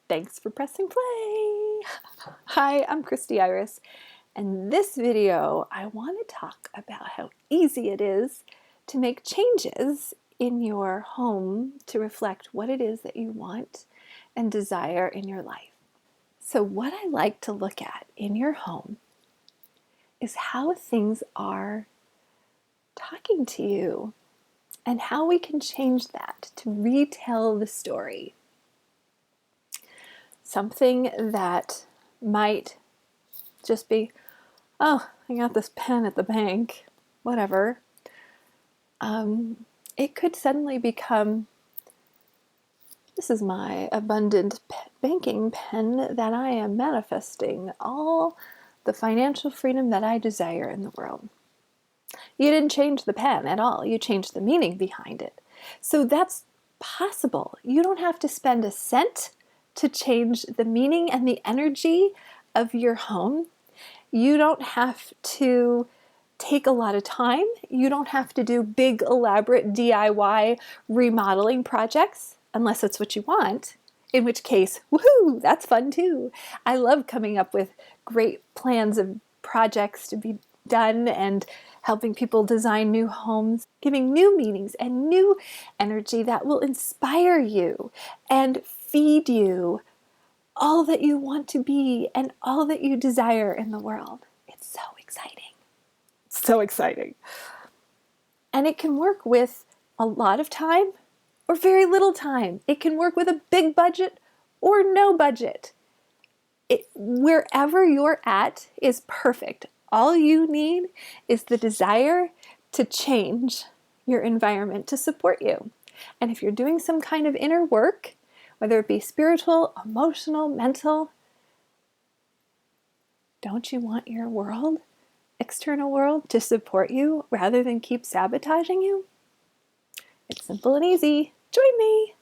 Thanks for pressing play. Hi, I'm Christy Iris, and this video I want to talk about how easy it is to make changes in your home to reflect what it is that you want and desire in your life. So what I like to look at in your home is how things are talking to you and how we can change that to retell the story. Something that might just be, oh, I got this pen at the bank, whatever. It could suddenly become, this is my abundant banking pen that I am manifesting all the financial freedom that I desire in the world. You didn't change the pen at all. You changed the meaning behind it. So that's possible. You don't have to spend a cent to change the meaning and the energy of your home. You don't have to take a lot of time. You don't have to do big, elaborate DIY remodeling projects, unless it's what you want, in which case, woohoo, that's fun too. I love coming up with great plans of projects to be done and helping people design new homes, giving new meanings and new energy that will inspire you and feed you all that you want to be and all that you desire in the world. It's so exciting. So exciting. And it can work with a lot of time or very little time. It can work with a big budget or no budget. Wherever you're at is perfect. All you need is the desire to change your environment to support you. And if you're doing some kind of inner work, whether it be spiritual, emotional, mental, don't you want your world, external world, to support you rather than keep sabotaging you? It's simple and easy. Join me.